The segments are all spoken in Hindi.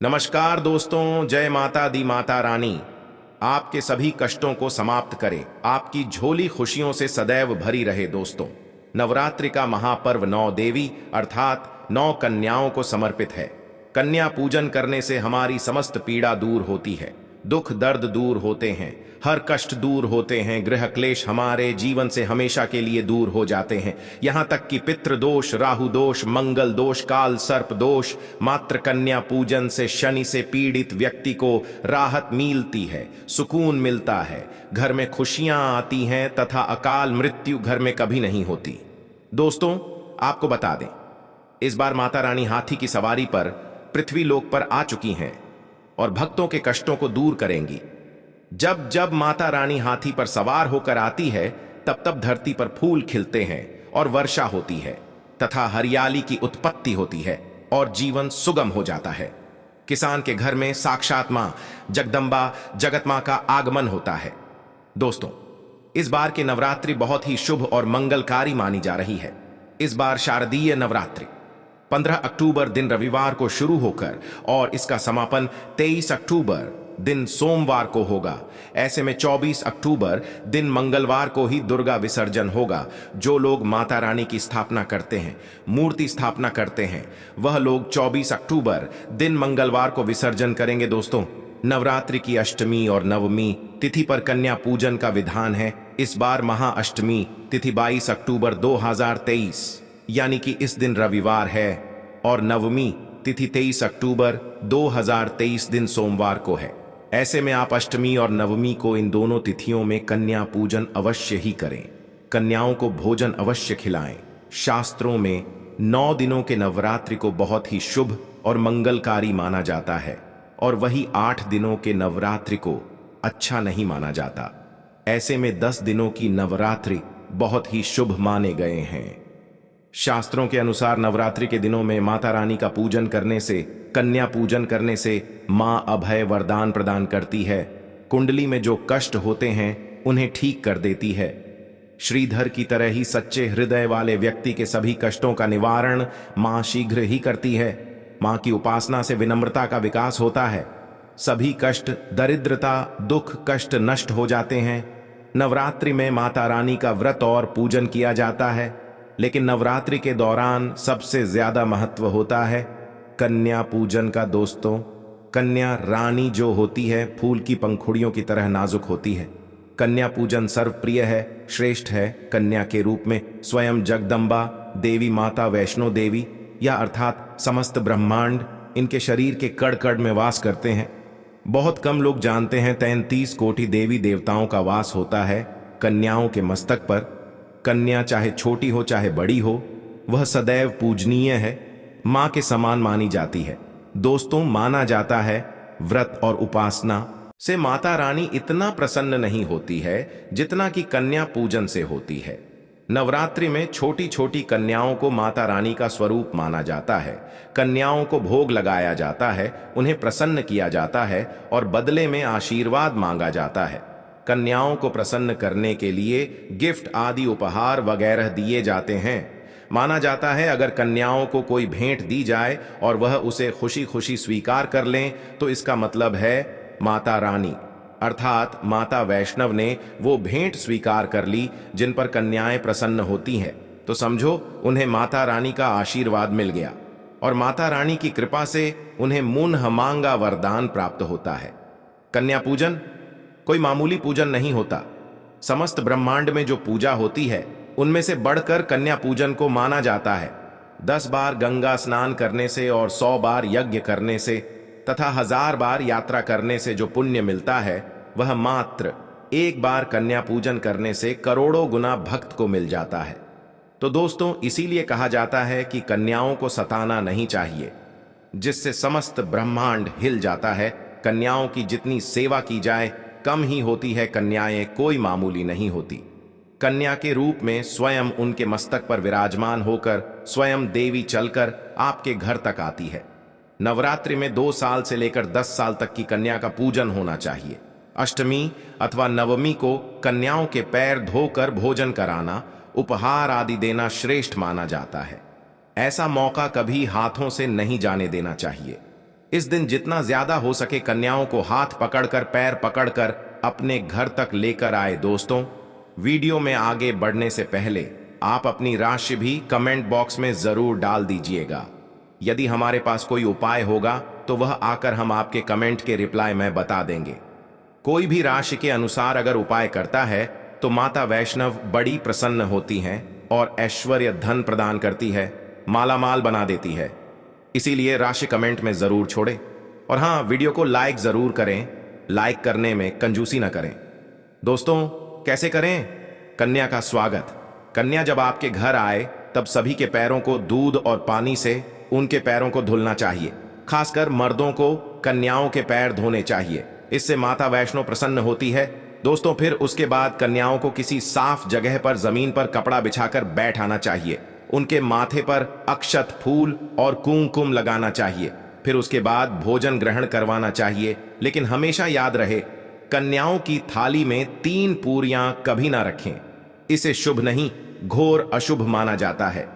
नमस्कार दोस्तों, जय माता दी माता रानी आपके सभी कष्टों को समाप्त करे, आपकी झोली खुशियों से सदैव भरी रहे। दोस्तों, नवरात्रि का महापर्व 9 देवी अर्थात 9 कन्याओं को समर्पित है। कन्या पूजन करने से हमारी समस्त पीड़ा दूर होती है, दुख दर्द दूर होते हैं, हर कष्ट दूर होते हैं, गृह क्लेश हमारे जीवन से हमेशा के लिए दूर हो जाते हैं। यहाँ तक कि पितृ दोष, राहु दोष, मंगल दोष, काल सर्प दोष, मात्र कन्या पूजन से शनि से पीड़ित व्यक्ति को राहत मिलती है, सुकून मिलता है, घर में खुशियां आती हैं तथा अकाल मृत्यु घर में कभी नहीं होती। दोस्तों, आपको बता दें, इस बार माता रानी हाथी की सवारी पर पृथ्वी लोक पर आ चुकी हैं और भक्तों के कष्टों को दूर करेंगी। जब जब माता रानी हाथी पर सवार होकर आती है, तब तब धरती पर फूल खिलते हैं और वर्षा होती है तथा हरियाली की उत्पत्ति होती है और जीवन सुगम हो जाता है। किसान के घर में साक्षात मां जगदम्बा जगत मां का आगमन होता है। दोस्तों, इस बार की नवरात्रि बहुत ही शुभ और मंगलकारी मानी जा रही है। इस बार शारदीय नवरात्रि 15 अक्टूबर दिन रविवार को शुरू होकर और इसका समापन 23 अक्टूबर दिन सोमवार को होगा। ऐसे में 24 अक्टूबर दिन मंगलवार को ही दुर्गा विसर्जन होगा। जो लोग माता रानी की स्थापना करते हैं, मूर्ति स्थापना करते हैं, वह लोग 24 अक्टूबर दिन मंगलवार को विसर्जन करेंगे। दोस्तों, नवरात्रि की अष्टमी और नवमी तिथि पर कन्या पूजन का विधान है। इस बार महाअष्टमी तिथि 22 अक्टूबर 2023 यानी कि इस दिन रविवार है और नवमी तिथि 23 अक्टूबर 2023 दिन सोमवार को है। ऐसे में आप अष्टमी और नवमी को इन दोनों तिथियों में कन्या पूजन अवश्य ही करें। कन्याओं को भोजन अवश्य खिलाएं। शास्त्रों में 9 दिनों के नवरात्रि को बहुत ही शुभ और मंगलकारी माना जाता है और वही 8 दिनों के नवरात्रि को अच्छा नहीं माना जाता। ऐसे में 10 दिनों की नवरात्रि बहुत ही शुभ माने गए हैं। शास्त्रों के अनुसार नवरात्रि के दिनों में माता रानी का पूजन करने से, कन्या पूजन करने से मां अभय वरदान प्रदान करती है। कुंडली में जो कष्ट होते हैं उन्हें ठीक कर देती है। श्रीधर की तरह ही सच्चे हृदय वाले व्यक्ति के सभी कष्टों का निवारण मां शीघ्र ही करती है। मां की उपासना से विनम्रता का विकास होता है। सभी कष्ट, दरिद्रता, दुख, कष्ट नष्ट हो जाते हैं। नवरात्रि में माता रानी का व्रत और पूजन किया जाता है, लेकिन नवरात्रि के दौरान सबसे ज्यादा महत्व होता है कन्या पूजन का। दोस्तों, कन्या रानी जो होती है फूल की पंखुड़ियों की तरह नाजुक होती है। कन्या पूजन सर्वप्रिय है, श्रेष्ठ है। कन्या के रूप में स्वयं जगदम्बा देवी, माता वैष्णो देवी या अर्थात समस्त ब्रह्मांड इनके शरीर के कड़ कड़ में वास करते हैं। बहुत कम लोग जानते हैं 33 कोटि देवी देवताओं का वास होता है कन्याओं के मस्तक पर। कन्या चाहे छोटी हो चाहे बड़ी हो, वह सदैव पूजनीय है, मां के समान मानी जाती है। दोस्तों, माना जाता है व्रत और उपासना से माता रानी इतना प्रसन्न नहीं होती है जितना कि कन्या पूजन से होती है। नवरात्रि में छोटी छोटी कन्याओं को माता रानी का स्वरूप माना जाता है। कन्याओं को भोग लगाया जाता है, उन्हें प्रसन्न किया जाता है और बदले में आशीर्वाद मांगा जाता है। कन्याओं को प्रसन्न करने के लिए गिफ्ट आदि उपहार वगैरह दिए जाते हैं। माना जाता है अगर कन्याओं को कोई भेंट दी जाए और वह उसे खुशी खुशी स्वीकार कर लें तो इसका मतलब है माता रानी अर्थात माता वैष्णव ने वो भेंट स्वीकार कर ली जिन पर कन्याएं प्रसन्न होती हैं। तो समझो उन्हें माता रानी का आशीर्वाद मिल गया और माता रानी की कृपा से उन्हें मुन्ह मांगा वरदान प्राप्त होता है। कन्या पूजन कोई मामूली पूजन नहीं होता। समस्त ब्रह्मांड में जो पूजा होती है उनमें से बढ़कर कन्या पूजन को माना जाता है। 10 बार गंगा स्नान करने से और 100 बार यज्ञ करने से तथा 1000 बार यात्रा करने से जो पुण्य मिलता है वह मात्र एक बार कन्या पूजन करने से करोड़ों गुना भक्त को मिल जाता है। तो दोस्तों, इसीलिए कहा जाता है कि कन्याओं को सताना नहीं चाहिए, जिससे समस्त ब्रह्मांड हिल जाता है। कन्याओं की जितनी सेवा की जाए कम ही होती है। कन्याएं कोई मामूली नहीं होती। कन्या के रूप में स्वयं उनके मस्तक पर विराजमान होकर स्वयं देवी चलकर आपके घर तक आती है। नवरात्रि में 2 साल से लेकर 10 साल तक की कन्या का पूजन होना चाहिए। अष्टमी अथवा नवमी को कन्याओं के पैर धोकर भोजन कराना, उपहार आदि देना श्रेष्ठ माना जाता है। ऐसा मौका कभी हाथों से नहीं जाने देना चाहिए। इस दिन जितना ज्यादा हो सके कन्याओं को हाथ पकड़कर पैर पकड़कर अपने घर तक लेकर आए। दोस्तों, वीडियो में आगे बढ़ने से पहले आप अपनी राशि भी कमेंट बॉक्स में जरूर डाल दीजिएगा। यदि हमारे पास कोई उपाय होगा तो वह आकर हम आपके कमेंट के रिप्लाई में बता देंगे। कोई भी राशि के अनुसार अगर उपाय करता है तो माता वैष्णव बड़ी प्रसन्न होती हैं और ऐश्वर्य धन प्रदान करती है, मालामाल बना देती है। इसीलिए राशि कमेंट में जरूर छोड़ें और हाँ, वीडियो को लाइक जरूर करें। लाइक करने में कंजूसी ना करें। दोस्तों, कैसे करें कन्या का स्वागत? कन्या जब आपके घर आए तब सभी के पैरों को दूध और पानी से उनके पैरों को धुलना चाहिए। खासकर मर्दों को कन्याओं के पैर धोने चाहिए, इससे माता वैष्णो प्रसन्न होती है। दोस्तों, फिर उसके बाद कन्याओं को किसी साफ जगह पर जमीन पर कपड़ा बिछाकर बैठाना चाहिए। उनके माथे पर अक्षत, फूल और कुमकुम लगाना चाहिए। फिर उसके बाद भोजन ग्रहण करवाना चाहिए। लेकिन हमेशा याद रहे, कन्याओं की थाली में 3 पूरियां कभी ना रखें। इसे शुभ नहीं, घोर अशुभ माना जाता है।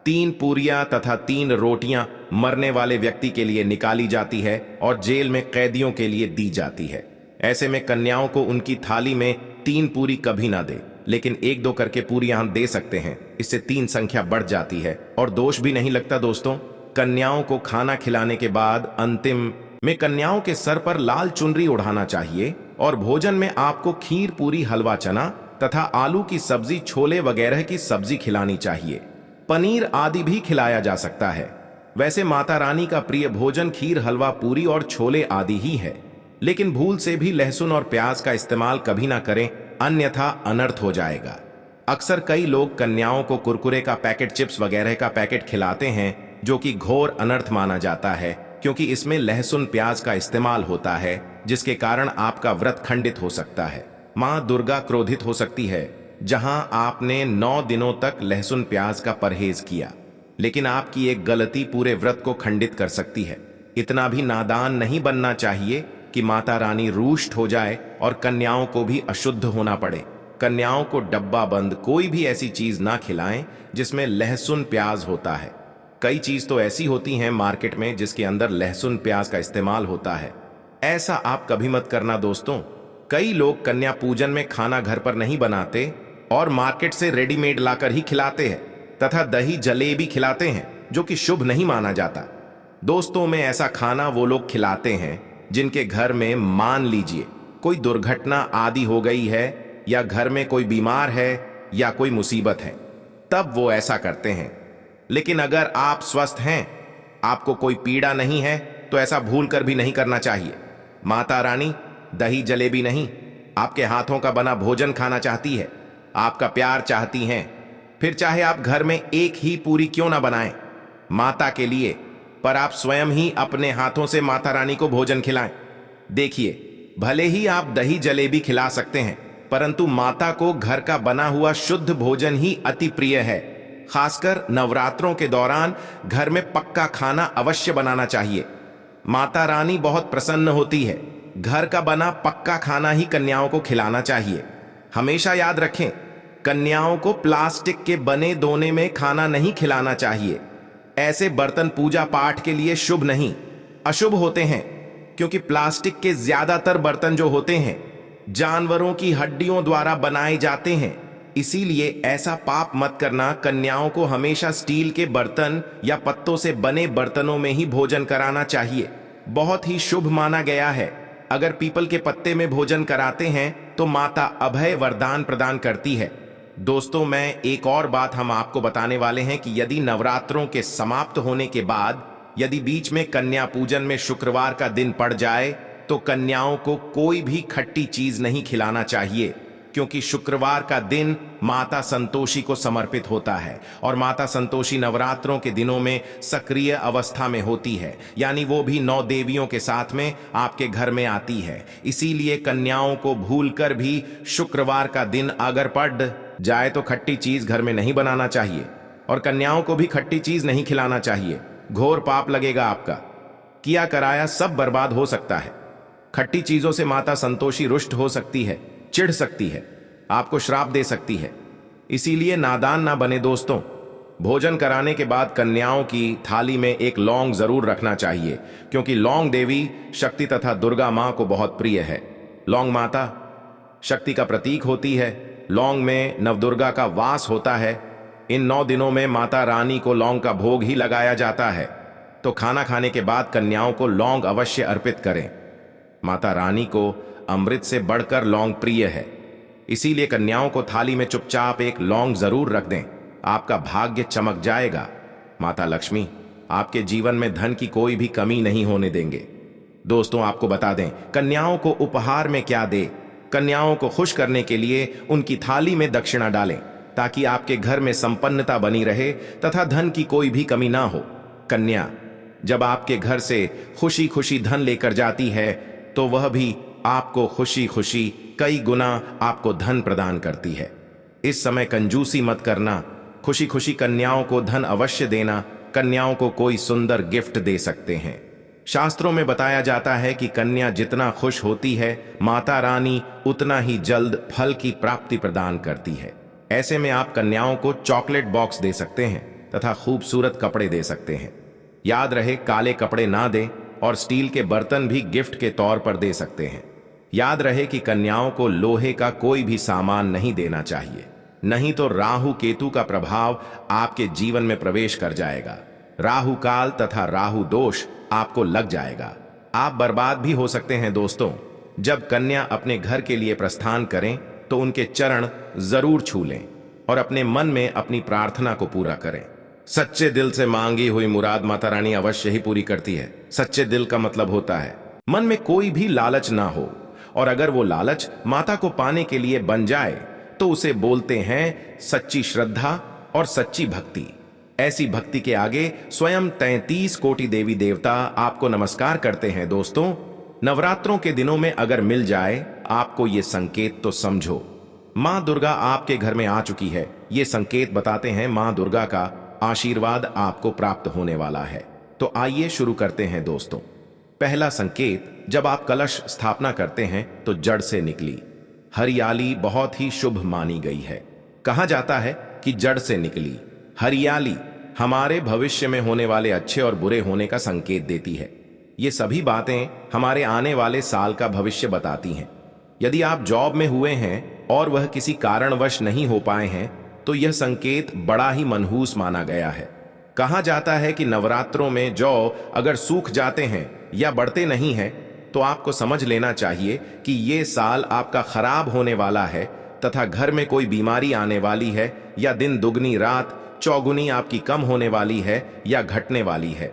3 पूरियां तथा 3 रोटियां मरने वाले व्यक्ति के लिए निकाली जाती है और जेल में कैदियों के लिए दी जाती है। ऐसे में कन्याओं को उनकी थाली में 3 पूरी कभी ना दे, लेकिन 1-2 करके पूरियां दे सकते हैं। इससे 3 संख्या बढ़ जाती है और दोष भी नहीं लगता। दोस्तों, कन्याओं को खाना खिलाने के बाद अंतिम में कन्याओं के सर पर लाल चुनरी उड़ाना चाहिए और भोजन में आपको खीर, पूरी, हलवा, चना तथा आलू की सब्जी, छोले वगैरह की सब्जी खिलानी चाहिए। पनीर आदि भी खिलाया जा सकता है। वैसे माता रानी का प्रिय भोजन खीर, हलवा, पूरी और छोले आदि ही है, लेकिन भूल से भी लहसुन और प्याज का इस्तेमाल कभी ना करें, अन्यथा अनर्थ हो जाएगा। अक्सर कई लोग कन्याओं को कुरकुरे का पैकेट, चिप्स वगैरह का पैकेट खिलाते हैं, जो कि घोर अनर्थ माना जाता है, क्योंकि इसमें लहसुन, प्याज का इस्तेमाल होता है, जिसके कारण आपका व्रत खंडित हो सकता है। मां दुर्गा क्रोधित हो सकती है। जहां आपने 9 दिनों तक लहसुन प्याज का परहेज किया, लेकिन आपकी एक गलती पूरे व्रत को खंडित कर सकती है। इतना भी नादान नहीं बनना चाहिए कि माता रानी रुष्ट हो जाए और कन्याओं को भी अशुद्ध होना पड़े। कन्याओं को डब्बा बंद कोई भी ऐसी चीज ना खिलाएं जिसमें लहसुन प्याज होता है। कई चीज तो ऐसी होती हैं मार्केट में जिसके अंदर लहसुन प्याज का इस्तेमाल होता है। ऐसा आप कभी मत करना। दोस्तों, कई लोग कन्या पूजन में खाना घर पर नहीं बनाते और मार्केट से रेडीमेड लाकर ही खिलाते हैं तथा दही जलेबी खिलाते हैं, जो कि शुभ नहीं माना जाता। दोस्तों, में ऐसा खाना वो लोग खिलाते हैं जिनके घर में मान लीजिए कोई दुर्घटना आदि हो गई है या घर में कोई बीमार है या कोई मुसीबत है, तब वो ऐसा करते हैं। लेकिन अगर आप स्वस्थ हैं, आपको कोई पीड़ा नहीं है, तो ऐसा भूल कर भी नहीं करना चाहिए। माता रानी दही जलेबी नहीं, आपके हाथों का बना भोजन खाना चाहती है, आपका प्यार चाहती हैं। फिर चाहे आप घर में एक ही पूरी क्यों ना बनाएं माता के लिए, पर आप स्वयं ही अपने हाथों से माता रानी को भोजन खिलाएं। देखिए, भले ही आप दही जलेबी खिला सकते हैं, परंतु माता को घर का बना हुआ शुद्ध भोजन ही अति प्रिय है। खासकर नवरात्रों के दौरान घर में पक्का खाना अवश्य बनाना चाहिए। माता रानी बहुत प्रसन्न होती है। घर का बना पक्का खाना ही कन्याओं को खिलाना चाहिए। हमेशा याद रखें, कन्याओं को प्लास्टिक के बने दोने में खाना नहीं खिलाना चाहिए। ऐसे बर्तन पूजा पाठ के लिए शुभ नहीं, अशुभ होते हैं, क्योंकि प्लास्टिक के ज्यादातर बर्तन जो होते हैं जानवरों की हड्डियों द्वारा बनाए जाते हैं। इसीलिए ऐसा पाप मत करना। कन्याओं को हमेशा स्टील के बर्तन या पत्तों से बने बर्तनों में ही भोजन कराना चाहिए। बहुत ही शुभ माना गया है। अगर पीपल के पत्ते में भोजन कराते हैं तो माता अभय वरदान प्रदान करती है। दोस्तों, में एक और बात हम आपको बताने वाले हैं कि यदि नवरात्रों के समाप्त होने के बाद यदि बीच में कन्या पूजन में शुक्रवार का दिन पड़ जाए तो कन्याओं को कोई भी खट्टी चीज नहीं खिलाना चाहिए, क्योंकि शुक्रवार का दिन माता संतोषी को समर्पित होता है और माता संतोषी नवरात्रों के दिनों में सक्रिय अवस्था में होती है, यानी वो भी 9 देवियों के साथ में आपके घर में आती है। इसीलिए कन्याओं को भूलकर भी शुक्रवार का दिन अगर पड़ जाए तो खट्टी चीज घर में नहीं बनाना चाहिए और कन्याओं को भी खट्टी चीज नहीं खिलाना चाहिए। घोर पाप लगेगा आपका। किया कराया सब बर्बाद हो सकता है। खट्टी चीजों से माता संतोषी रुष्ट हो सकती है, चिढ़ सकती है, आपको श्राप दे सकती है। इसीलिए नादान ना बने दोस्तों। भोजन कराने के बाद कन्याओं की थाली में एक लौंग जरूर रखना चाहिए, क्योंकि लौंग देवी शक्ति तथा दुर्गा मां को बहुत प्रिय है। लौंग माता शक्ति का प्रतीक होती है। लौंग में नवदुर्गा का वास होता है। इन 9 दिनों में माता रानी को लौंग का भोग ही लगाया जाता है, तो खाना खाने के बाद कन्याओं को लौंग अवश्य अर्पित करें। माता रानी को अमृत से बढ़कर लौंग प्रिय है, इसीलिए कन्याओं को थाली में चुपचाप एक लौंग जरूर रख दें। आपका भाग्य चमक जाएगा। माता लक्ष्मी आपके जीवन में धन की कोई भी कमी नहीं होने देंगे। दोस्तों, आपको बता दें कन्याओं को उपहार में क्या दे। कन्याओं को खुश करने के लिए उनकी थाली में दक्षिणा डालें, ताकि आपके घर में संपन्नता बनी रहे तथा धन की कोई भी कमी ना हो। कन्या जब आपके घर से खुशी खुशी धन लेकर जाती है, तो वह भी आपको खुशी खुशी कई गुना आपको धन प्रदान करती है। इस समय कंजूसी मत करना, खुशी खुशी कन्याओं को धन अवश्य देना। कन्याओं को कोई सुंदर गिफ्ट दे सकते हैं। शास्त्रों में बताया जाता है कि कन्या जितना खुश होती है, माता रानी उतना ही जल्द फल की प्राप्ति प्रदान करती है। ऐसे में आप कन्याओं को चॉकलेट बॉक्स दे सकते हैं तथा खूबसूरत कपड़े दे सकते हैं। याद रहे, काले कपड़े ना दें और स्टील के बर्तन भी गिफ्ट के तौर पर दे सकते हैं। याद रहे कि कन्याओं को लोहे का कोई भी सामान नहीं देना चाहिए, नहीं तो राहु केतु का प्रभाव आपके जीवन में प्रवेश कर जाएगा। राहु काल तथा राहु दोष आपको लग जाएगा। आप बर्बाद भी हो सकते हैं। दोस्तों, जब कन्या अपने घर के लिए प्रस्थान करें तो उनके चरण जरूर छू लें और अपने मन में अपनी प्रार्थना को पूरा करें। सच्चे दिल से मांगी हुई मुराद माता रानी अवश्य ही पूरी करती है। सच्चे दिल का मतलब होता है मन में कोई भी लालच ना हो, और अगर वो लालच माता को पाने के लिए बन जाए तो उसे बोलते हैं सच्ची श्रद्धा और सच्ची भक्ति। ऐसी भक्ति के आगे स्वयं 33 कोटि देवी देवता आपको नमस्कार करते हैं। दोस्तों, नवरात्रों के दिनों में अगर मिल जाए आपको ये संकेत, तो समझो मां दुर्गा आपके घर में आ चुकी है। ये संकेत बताते हैं मां दुर्गा का आशीर्वाद आपको प्राप्त होने वाला है। तो आइए शुरू करते हैं। दोस्तों, पहला संकेत, जब आप कलश स्थापना करते हैं तो जड़ से निकली हरियाली बहुत ही शुभ मानी गई है। कहा जाता है कि जड़ से निकली हरियाली हमारे भविष्य में होने वाले अच्छे और बुरे होने का संकेत देती है। ये सभी बातें हमारे आने वाले साल का भविष्य बताती हैं। यदि आप जॉब में हुए हैं और वह किसी कारणवश नहीं हो पाए हैं, तो यह संकेत बड़ा ही मनहूस माना गया है। कहा जाता है कि नवरात्रों में जौ अगर सूख जाते हैं या बढ़ते नहीं हैं, तो आपको समझ लेना चाहिए कि ये साल आपका खराब होने वाला है तथा घर में कोई बीमारी आने वाली है, या दिन दुगनी रात चौगुनी आपकी कम होने वाली है या घटने वाली है।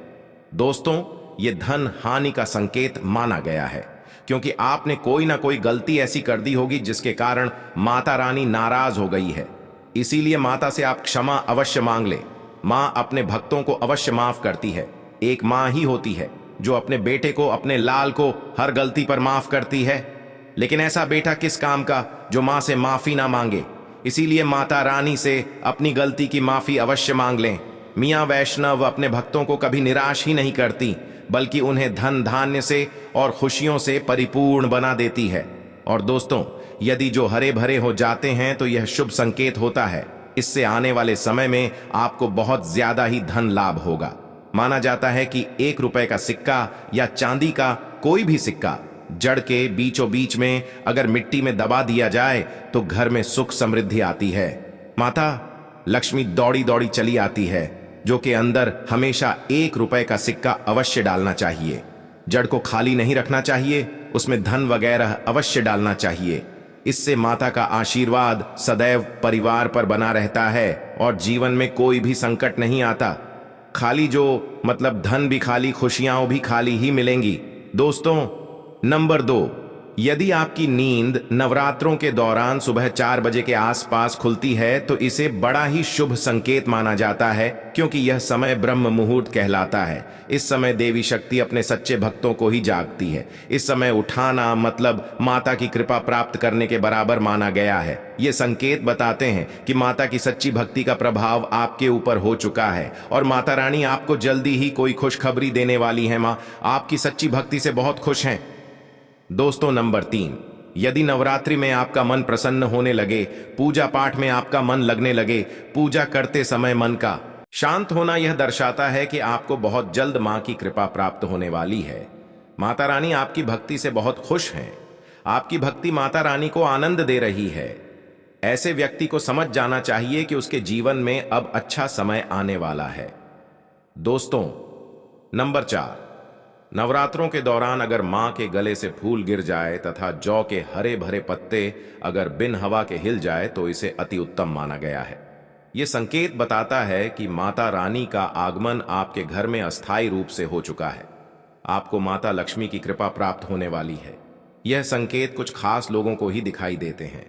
दोस्तों, ये धन हानि का संकेत माना गया है, क्योंकि आपने कोई ना कोई गलती ऐसी कर दी होगी जिसके कारण माता रानी नाराज हो गई है। इसीलिए माता से आप क्षमा अवश्य मांग ले। मां अपने भक्तों को अवश्य माफ करती है। एक मां ही होती है जो अपने बेटे को, अपने लाल को हर गलती पर माफ करती है। लेकिन ऐसा बेटा किस काम का जो मां से माफी ना मांगे। इसीलिए माता रानी से अपनी गलती की माफी अवश्य मांग लें। मियां वैष्णव अपने भक्तों को कभी निराश ही नहीं करती, बल्कि उन्हें धन धान्य से और खुशियों से परिपूर्ण बना देती है। और दोस्तों, यदि जो हरे भरे हो जाते हैं तो यह शुभ संकेत होता है। इससे आने वाले समय में आपको बहुत ज्यादा ही धन लाभ होगा। माना जाता है कि 1 रुपए का सिक्का या चांदी का कोई भी सिक्का जड़ के बीचों बीच में अगर मिट्टी में दबा दिया जाए तो घर में सुख समृद्धि आती है। माता लक्ष्मी दौड़ी दौड़ी चली आती है, जो कि अंदर हमेशा 1 रुपए का सिक्का अवश्य डालना चाहिए। जड़ को खाली नहीं रखना चाहिए, उसमें धन वगैरह अवश्य डालना चाहिए। इससे माता का आशीर्वाद सदैव परिवार पर बना रहता है और जीवन में कोई भी संकट नहीं आता। खाली जो मतलब धन भी खाली, खुशियां भी खाली ही मिलेंगी। दोस्तों, नंबर 2, यदि आपकी नींद नवरात्रों के दौरान सुबह 4 बजे के आसपास खुलती है तो इसे बड़ा ही शुभ संकेत माना जाता है, क्योंकि यह समय ब्रह्म मुहूर्त कहलाता है। इस समय देवी शक्ति अपने सच्चे भक्तों को ही जागती है। इस समय उठाना मतलब माता की कृपा प्राप्त करने के बराबर माना गया है। ये संकेत बताते हैं कि माता की सच्ची भक्ति का प्रभाव आपके ऊपर हो चुका है और माता रानी आपको जल्दी ही कोई खुशखबरी देने वाली है। माँ आपकी सच्ची भक्ति से बहुत खुश हैं। दोस्तों, नंबर 3, यदि नवरात्रि में आपका मन प्रसन्न होने लगे, पूजा पाठ में आपका मन लगने लगे, पूजा करते समय मन का शांत होना यह दर्शाता है कि आपको बहुत जल्द मां की कृपा प्राप्त होने वाली है। माता रानी आपकी भक्ति से बहुत खुश हैं। आपकी भक्ति माता रानी को आनंद दे रही है। ऐसे व्यक्ति को समझ जाना चाहिए कि उसके जीवन में अब अच्छा समय आने वाला है। दोस्तों, नंबर 4, नवरात्रों के दौरान अगर मां के गले से फूल गिर जाए तथा जौ के हरे भरे पत्ते अगर बिन हवा के हिल जाए तो इसे अति उत्तम माना गया है। यह संकेत बताता है कि माता रानी का आगमन आपके घर में अस्थायी रूप से हो चुका है। आपको माता लक्ष्मी की कृपा प्राप्त होने वाली है। यह संकेत कुछ खास लोगों को ही दिखाई देते हैं।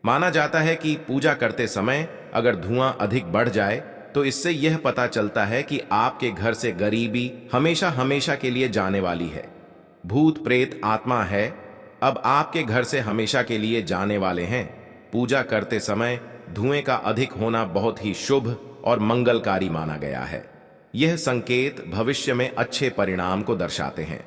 माना जाता है कि पूजा करते समय अगर धुआं अधिक बढ़ जाए तो इससे यह पता चलता है कि आपके घर से गरीबी हमेशा हमेशा के लिए जाने वाली है। भूत प्रेत आत्मा है अब आपके घर से हमेशा के लिए जाने वाले हैं। पूजा करते समय धुएं का अधिक होना बहुत ही शुभ और मंगलकारी माना गया है। यह संकेत भविष्य में अच्छे परिणाम को दर्शाते हैं।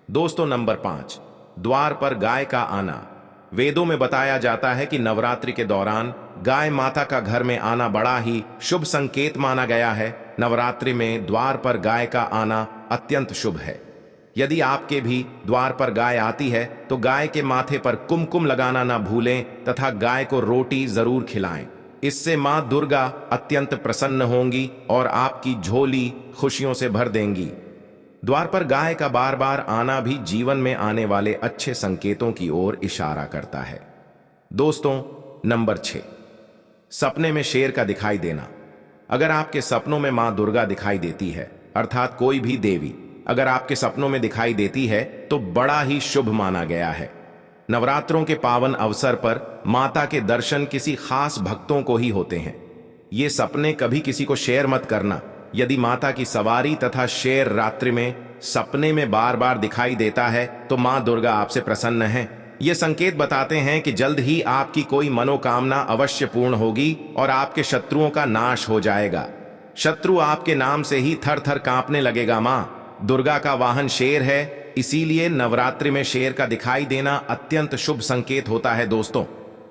दोस्तों, नंबर 5, द्वार पर गाय का आना। वेदों में बताया जाता है कि नवरात्रि के दौरान गाय माता का घर में आना बड़ा ही शुभ संकेत माना गया है। नवरात्रि में द्वार पर गाय का आना अत्यंत शुभ है। यदि आपके भी द्वार पर गाय आती है तो गाय के माथे पर कुमकुम लगाना ना भूलें तथा गाय को रोटी जरूर खिलाएं। इससे मां दुर्गा अत्यंत प्रसन्न होंगी और आपकी झोली खुशियों से भर देंगी। द्वार पर गाय का बार बार आना भी जीवन में आने वाले अच्छे संकेतों की ओर इशारा करता है। दोस्तों, नंबर 6, सपने में शेर का दिखाई देना। अगर आपके सपनों में मां दुर्गा दिखाई देती है अर्थात कोई भी देवी अगर आपके सपनों में दिखाई देती है तो बड़ा ही शुभ माना गया है। नवरात्रों के पावन अवसर पर माता के दर्शन किसी खास भक्तों को ही होते हैं। ये सपने कभी किसी को शेयर मत करना। यदि माता की सवारी तथा शेर रात्रि में सपने में बार बार दिखाई देता है तो मां दुर्गा आपसे प्रसन्न है। ये संकेत बताते हैं कि जल्द ही आपकी कोई मनोकामना अवश्य पूर्ण होगी और आपके शत्रुओं का नाश हो जाएगा। शत्रु आपके नाम से ही थर थर कांपने लगेगा। मां दुर्गा का वाहन शेर है, इसीलिए नवरात्रि में शेर का दिखाई देना अत्यंत शुभ संकेत होता है। दोस्तों,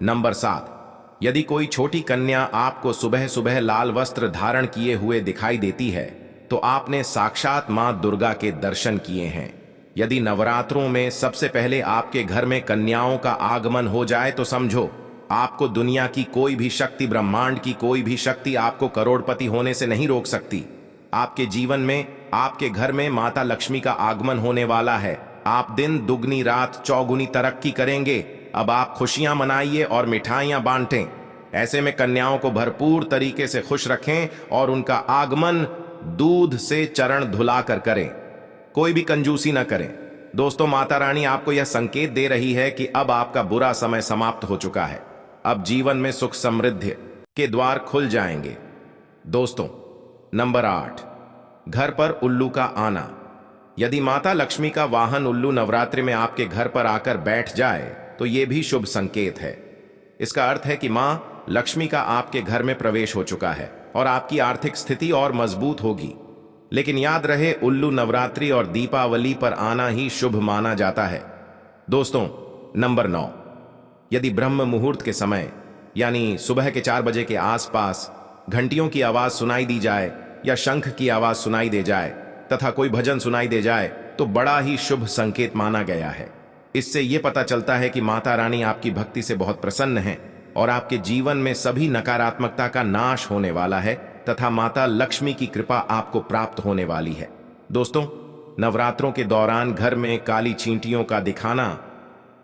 नंबर 7, यदि कोई छोटी कन्या आपको सुबह सुबह लाल वस्त्र धारण किए हुए दिखाई देती है तो आपने साक्षात मां दुर्गा के दर्शन किए हैं। यदि नवरात्रों में सबसे पहले आपके घर में कन्याओं का आगमन हो जाए तो समझो आपको दुनिया की कोई भी शक्ति, ब्रह्मांड की कोई भी शक्ति आपको करोड़पति होने से नहीं रोक सकती। आपके जीवन में आपके घर में माता लक्ष्मी का आगमन होने वाला है। आप दिन दुगनी रात चौगुनी तरक्की करेंगे। अब आप खुशियां मनाइए और मिठाइयां बांटें। ऐसे में कन्याओं को भरपूर तरीके से खुश रखें और उनका आगमन दूध से चरण धुलाकर करें। कोई भी कंजूसी न करें। दोस्तों, माता रानी आपको यह संकेत दे रही है कि अब आपका बुरा समय समाप्त हो चुका है। अब जीवन में सुख समृद्धि के द्वार खुल जाएंगे। दोस्तों, नंबर 8, घर पर उल्लू का आना। यदि माता लक्ष्मी का वाहन उल्लू नवरात्रि में आपके घर पर आकर बैठ जाए तो यह भी शुभ संकेत है। इसका अर्थ है कि मां लक्ष्मी का आपके घर में प्रवेश हो चुका है और आपकी आर्थिक स्थिति और मजबूत होगी। लेकिन याद रहे, उल्लू नवरात्रि और दीपावली पर आना ही शुभ माना जाता है। दोस्तों, नंबर 9, यदि ब्रह्म मुहूर्त के समय यानी सुबह के 4 बजे के आसपास घंटियों की आवाज सुनाई दी जाए या शंख की आवाज सुनाई दे जाए तथा कोई भजन सुनाई दे जाए तो बड़ा ही शुभ संकेत माना गया है। इससे यह पता चलता है कि माता रानी आपकी भक्ति से बहुत प्रसन्न हैं और आपके जीवन में सभी नकारात्मकता का नाश होने वाला है तथा माता लक्ष्मी की कृपा आपको प्राप्त होने वाली है। दोस्तों, नवरात्रों के दौरान घर में काली चींटियों का दिखाना,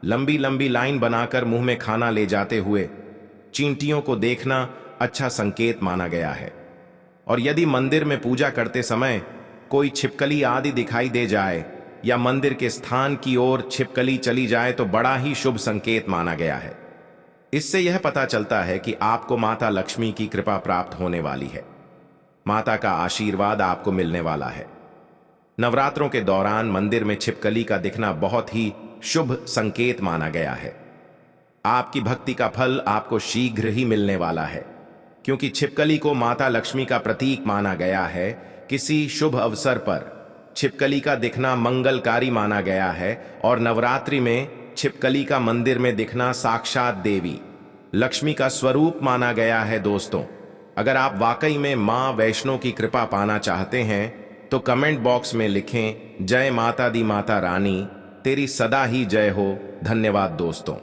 लंबी लंबी लाइन बनाकर मुंह में खाना ले जाते हुए चींटियों को देखना अच्छा संकेत माना गया है। और यदि मंदिर में पूजा करते समय कोई छिपकली आदि दिखाई दे जाए या मंदिर के स्थान की ओर छिपकली चली जाए तो बड़ा ही शुभ संकेत माना गया है। इससे यह पता चलता है कि आपको माता लक्ष्मी की कृपा प्राप्त होने वाली है। माता का आशीर्वाद आपको मिलने वाला है। नवरात्रों के दौरान मंदिर में छिपकली का दिखना बहुत ही शुभ संकेत माना गया है। आपकी भक्ति का फल आपको शीघ्र ही मिलने वाला है, क्योंकि छिपकली को माता लक्ष्मी का प्रतीक माना गया है। किसी शुभ अवसर पर छिपकली का दिखना मंगलकारी माना गया है और नवरात्रि में छिपकली का मंदिर में दिखना साक्षात देवी लक्ष्मी का स्वरूप माना गया है। दोस्तों, अगर आप वाकई में मां वैष्णो की कृपा पाना चाहते हैं तो कमेंट बॉक्स में लिखें, जय माता दी माता रानी, तेरी सदा ही जय हो। धन्यवाद दोस्तों।